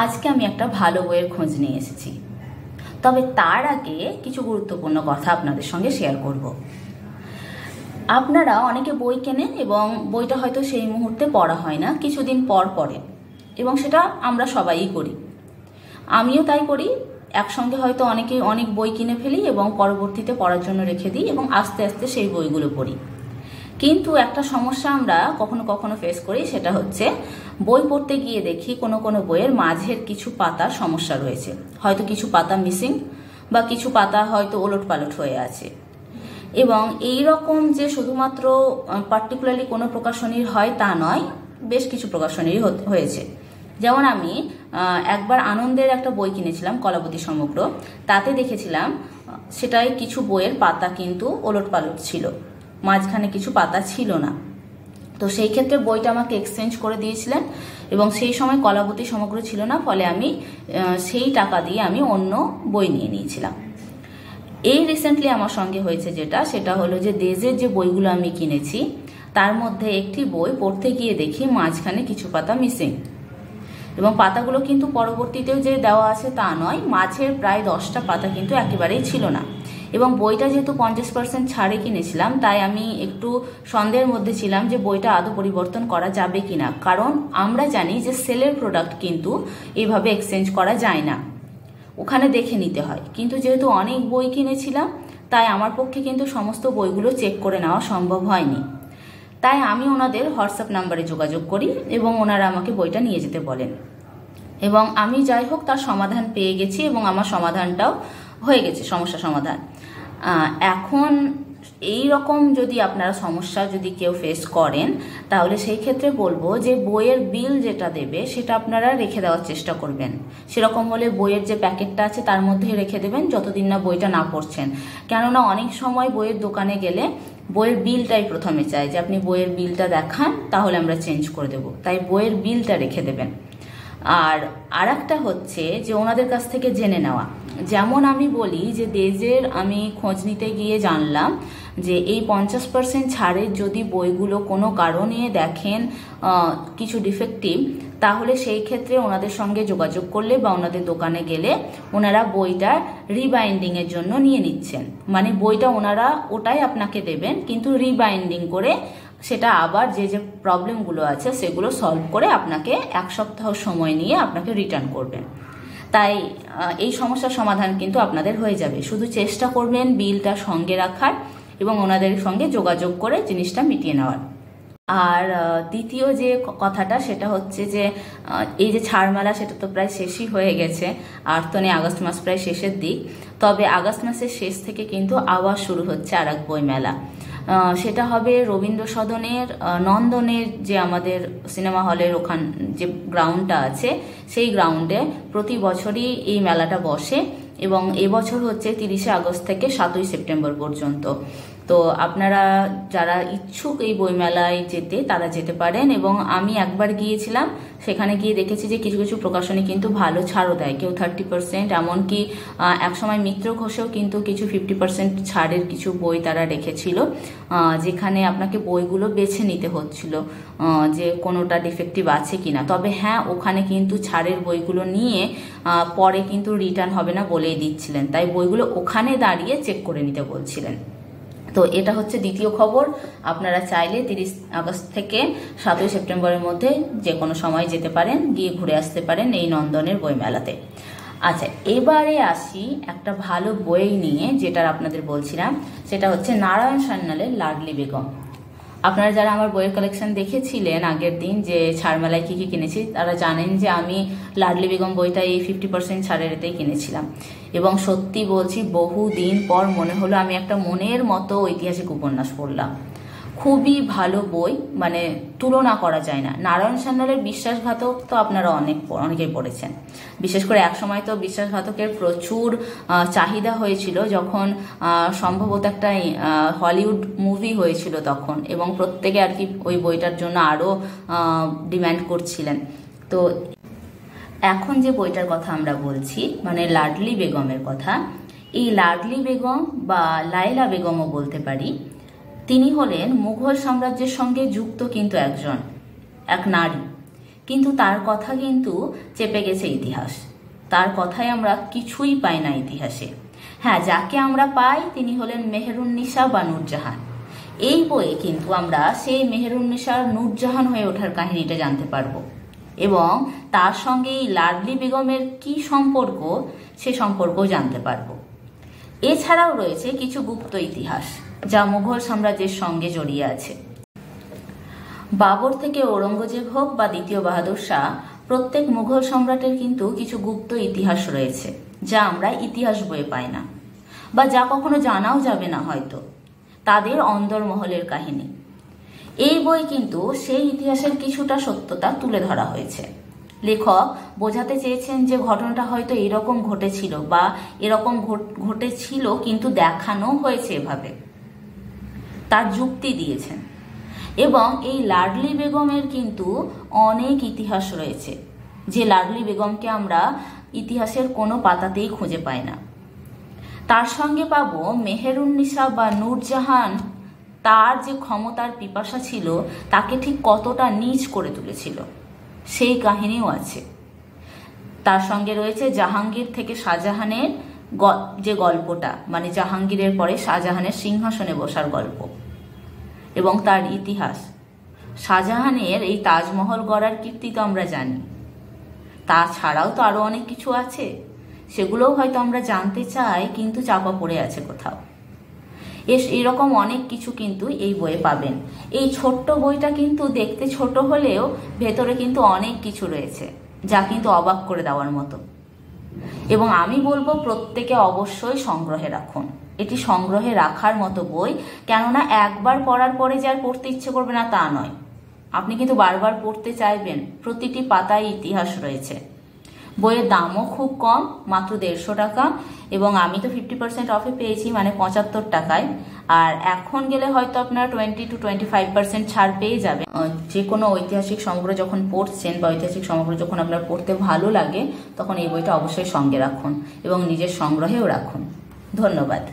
আজকে আমি একটা ভালো বইয়ের খোঁজ নিয়ে এসেছি। তবে তার আগে কিছু গুরুত্বপূর্ণ কথা আপনাদের সঙ্গে শেয়ার করব। আপনারা অনেকে বই কেনেন এবং বইটা হয়তো সেই মুহূর্তে পড়া হয় না, কিছুদিন পর পড়ে, এবং সেটা আমরা সবাই করি। আমিও তাই করি। একসঙ্গে হয়তো অনেক বই কিনে ফেলি এবং পরবর্তীতে পড়ার জন্য রেখে দিই এবং আস্তে আস্তে সেই বইগুলো পড়ি। কিন্তু একটা সমস্যা আমরা কখনো কখনো ফেস করি, সেটা হচ্ছে বই পড়তে গিয়ে দেখি কোনো কোনো বইয়ের মাঝের কিছু পাতার সমস্যা রয়েছে। হয়তো কিছু পাতা মিসিং বা কিছু পাতা হয়তো ওলটপালট হয়ে আছে। এবং এই রকম যে শুধুমাত্র পার্টিকুলারলি কোনো প্রকাশনীর হয় তা নয়, বেশ কিছু প্রকাশনীরই হয়েছে। যেমন আমি একবার আনন্দের একটা বই কিনেছিলাম, কলাবতী সমগ্র। তাতে দেখেছিলাম সেটাই কিছু বইয়ের পাতা কিন্তু ওলটপালট ছিল, মাঝখানে কিছু পাতা ছিল না। তো সেই ক্ষেত্রে বইটা আমাকে এক্সচেঞ্জ করে দিয়েছিলেন এবং সেই সময় কলাবতী সমগ্র ছিল না, ফলে আমি সেই টাকা দিয়ে আমি অন্য বই নিয়ে নিয়েছিলাম। এই রিসেন্টলি আমার সঙ্গে হয়েছে সেটা হলো যে দেজের যে বইগুলো আমি কিনেছি তার মধ্যে একটি বই পড়তে গিয়ে দেখি মাঝখানে কিছু পাতা মিসিং, এবং পাতাগুলো কিন্তু পরবর্তীতেও যে দেওয়া আছে তা নয়, মাঝের প্রায় 10টা পাতা কিন্তু একেবারেই ছিল না। এবং বইটা যেহেতু 50% ছাড়ে কিনেছিলাম, তাই আমি একটু সন্দেহের মধ্যে ছিলাম যে বইটা আদৌ পরিবর্তন করা যাবে কিনা, কারণ আমরা জানি যে সেলের প্রোডাক্ট কিন্তু এইভাবে এক্সচেঞ্জ করা যায় না, ওখানে দেখে নিতে হয়। কিন্তু যেহেতু অনেক বই কিনেছিলাম, তাই আমার পক্ষে কিন্তু সমস্ত বইগুলো চেক করে নেওয়া সম্ভব হয়নি। তাই আমি ওনাদের হোয়াটসঅ্যাপ নাম্বারে যোগাযোগ করি এবং ওনারা আমাকে বইটা নিয়ে যেতে বলেন, এবং আমি যাই হোক তার সমাধান পেয়ে গেছি এবং আমার সমাধানটাও হয়ে গেছে, সমস্যা সমাধান। এখন এই রকম যদি আপনারা সমস্যা যদি কেউ ফেস করেন, তাহলে সেই ক্ষেত্রে বলবো যে বইয়ের বিল যেটা দেবে সেটা আপনারা রেখে দেওয়ার চেষ্টা করবেন। সেরকম হলে বইয়ের যে প্যাকেটটা আছে তার মধ্যে রেখে দেবেন যতদিন না বইটা না পড়ছেন। কেননা অনেক সময় বইয়ের দোকানে গেলে বইয়ের বিলটাই প্রথমে চায় যে আপনি বইয়ের বিলটা দেখান, তাহলে আমরা চেঞ্জ করে দেব। তাই বইয়ের বিলটা রেখে দেবেন। আর একটা হচ্ছে যে ওনাদের কাছ থেকে জেনে নেওয়া। যেমন আমি বলি যে দেজের আমি খোঁজ নিতে গিয়ে জানলাম যে এই 50% ছাড়ের যদি বইগুলো কোনো কারণে দেখেন কিছু ডিফেক্টিভ, তাহলে সেই ক্ষেত্রে ওনাদের সঙ্গে যোগাযোগ করলে বা ওনাদের দোকানে গেলে ওনারা বইটা রিবাইন্ডিংয়ের জন্য নিয়ে নিচ্ছেন। মানে বইটা ওনারা ওটাই আপনাকে দেবেন, কিন্তু রিবাইন্ডিং করে সেটা আবার যে যে প্রবলেমগুলো আছে সেগুলো সলভ করে আপনাকে 1 সপ্তাহ সময় নিয়ে আপনাকে রিটার্ন করবেন। তাই এই সমস্যার সমাধান কিন্তু আপনাদের হয়ে যাবে। শুধু চেষ্টা করবেন বিলটা সঙ্গে রাখার এবং ওনাদের সঙ্গে যোগাযোগ করে জিনিসটা মিটিয়ে নেওয়ার। আর দ্বিতীয় যে কথাটা সেটা হচ্ছে যে এই যে ছাড় মেলা সেটা তো প্রায় শেষই হয়ে গেছে, আর তো নেই, আগস্ট মাস প্রায় শেষের দিক। তবে আগস্ট মাসের শেষ থেকে কিন্তু আবার শুরু হচ্ছে আর এক বই মেলা। সেটা হবে রবীন্দ্র সদনের নন্দনের যে আমাদের সিনেমা হলের ওখান যে গ্রাউন্ডটা আছে, সেই গ্রাউন্ডে প্রতি বছরই এই মেলাটা বসে এবং এবছর হচ্ছে 30শে আগস্ট থেকে 7ই সেপ্টেম্বর পর্যন্ত। তো আপনারা যারা ইচ্ছুক এই বইমেলায় যেতে তারা যেতে পারেন। এবং আমি একবার গিয়েছিলাম, সেখানে গিয়ে দেখেছি যে কিছু কিছু প্রকাশনী কিন্তু ভালো ছাড়ও দেয়, কেউ 30%, এমনকি একসময় মিত্র ঘোষেও কিন্তু কিছু 50% ছাড়ের কিছু বই তারা রেখেছিল, যেখানে আপনাকে বইগুলো বেছে নিতে হচ্ছিল যে কোনোটা ডিফেক্টিভ আছে কিনা। তবে হ্যাঁ, ওখানে কিন্তু ছাড়ের বইগুলো নিয়ে পরে কিন্তু রিটার্ন হবে না বলেই দিচ্ছিলেন, তাই বইগুলো ওখানে দাঁড়িয়ে চেক করে নিতে বলছিলেন। তো এটা হচ্ছে দ্বিতীয় খবর। আপনারা চাইলে 30 আগস্ট থেকে 7ই সেপ্টেম্বরের মধ্যে যে কোনো সময় যেতে পারেন, গিয়ে ঘুরে আসতে পারেন এই নন্দনের বইমেলাতে। আচ্ছা, এবারে আসি একটা ভালো বই নিয়ে, যেটার আপনাদের বলছিলাম, সেটা হচ্ছে নারায়ণ সান্যালের লাডলি বেগম। আপনারা যারা আমার বইয়ের কালেকশন দেখেছিলেন আগের দিন যে ছাড় মেলায় কি কি কিনেছি, তারা জানেন যে আমি লাডলি বেগম বইটা এই 50% ছাড়ের এতেই কিনেছিলাম। এবং সত্যি বলছি, বহুদিন পর মনে হলো আমি একটা মনের মতো ঐতিহাসিক উপন্যাস পড়লাম। খুবই ভালো বই, মানে তুলনা করা যায় না। নারায়ণ সান্যালের বিশ্বাসঘাতক তো আপনারা অনেকেই পড়েছেন। বিশেষ করে একসময় তো বিশ্বাসঘাতকের প্রচুর চাহিদা হয়েছিল, যখন সম্ভবত একটা হলিউড মুভি হয়েছিল তখন, এবং প্রত্যেকে আর কি ওই বইটার জন্য আরও ডিম্যান্ড করছিলেন। তো এখন যে বইটার কথা আমরা বলছি, মানে লাডলি বেগমের কথা, এই লাডলি বেগম বা লায়লা বেগমও বলতে পারি, তিনি হলেন মুঘল সাম্রাজ্যের সঙ্গে যুক্ত কিন্তু এক নারী, কিন্তু তার কথা কিন্তু চেপে গেছে ইতিহাস। তার কথায় আমরা কিছুই পাই না ইতিহাসে। হ্যাঁ, যাকে আমরা পাই তিনি হলেন মেহেরুন্নিসা বা নূরজাহান। এই বইয়ে কিন্তু আমরা সেই মেহেরুন্নিসার নূরজাহান হয়ে ওঠার কাহিনীটা জানতে পারবো, এবং তার সঙ্গে এই লাডলি বেগমের কি সম্পর্ক সে সম্পর্কও জানতে পারবো। এছাড়াও রয়েছে কিছু গুপ্ত ইতিহাস যা মুঘল সাম্রাজ্যের সঙ্গে জড়িয়ে আছে। বাবর থেকে ঔরঙ্গজেব হোক বা দ্বিতীয় বাহাদুর শাহ, প্রত্যেক মুঘল সম্রাটের কিন্তু কিছু গুপ্ত ইতিহাস রয়েছে যা আমরা ইতিহাস বইয়ে পাই না, বা যা কখনো জানাও যাবে না হয়তো, তাদের অন্দরমহলের কাহিনী। এই বই কিন্তু সেই ইতিহাসের কিছুটা সত্যতা তুলে ধরা হয়েছে। লেখক বোঝাতে চেয়েছেন যে ঘটনাটা হয়তো এরকম ঘটেছিল বা এরকম ঘটেছিল, কিন্তু দেখানো হয়েছে এভাবে, তার যুক্তি দিয়েছেন। এবং এই লাডলি বেগমের কিন্তু অনেক ইতিহাস রয়েছে, যে লাডলি বেগমকে আমরা ইতিহাসের কোনো পাতাতেই খুঁজে পাই না। তার সঙ্গে পাবো মেহেরুন্নিসা বা নূরজাহান, তার যে ক্ষমতার পিপাসা ছিল তাকে ঠিক কতটা নীচ করে তুলেছিল সেই কাহিনীও আছে। তার সঙ্গে রয়েছে জাহাঙ্গীর থেকে শাহজাহানের যে গল্পটা, মানে জাহাঙ্গীরের পরে শাহজাহানের সিংহাসনে বসার গল্প এবং তার ইতিহাস। শাহজাহানের এই তাজমহল গড়ার কীর্তি তো আমরা জানি, তাছাড়াও তো আরো অনেক কিছু আছে, সেগুলোও হয়তো আমরা জানতে চাই কিন্তু চাপা পড়ে আছে কোথাও। এরকম অনেক কিছু কিন্তু এই বইয়ে পাবেন। এই ছোট্ট বইটা কিন্তু দেখতে ছোট হলেও ভেতরে কিন্তু অনেক কিছু রয়েছে যা কিন্তু অবাক করে দেওয়ার মতো। এবং আমি বলবো প্রত্যেকে অবশ্যই সংগ্রহে রাখুন। এটি সংগ্রহে রাখার মতো বই, কেননা একবার পড়ার পরে যে আর পড়তে ইচ্ছে করবে না তা নয়, আপনি কিন্তু বারবার পড়তে চাইবেন। প্রতিটি পাতায় ইতিহাস রয়েছে। বইয়ের দামও খুব কম, মাত্র 150 টাকা, এবং আমি তো 50% অফে পেয়েছি, মানে 75 টাকায়। আর এখন গেলে হয়তো আপনারা 20 to 25% ছাড় পেয়ে যাবেন। যে কোনো ঐতিহাসিক সমগ্র যখন পড়ছেন বা ঐতিহাসিক সমগ্র যখন আপনার পড়তে ভালো লাগে, তখন এই বইটা অবশ্যই সঙ্গে রাখুন এবং নিজের সংগ্রহেও রাখুন। ধন্যবাদ।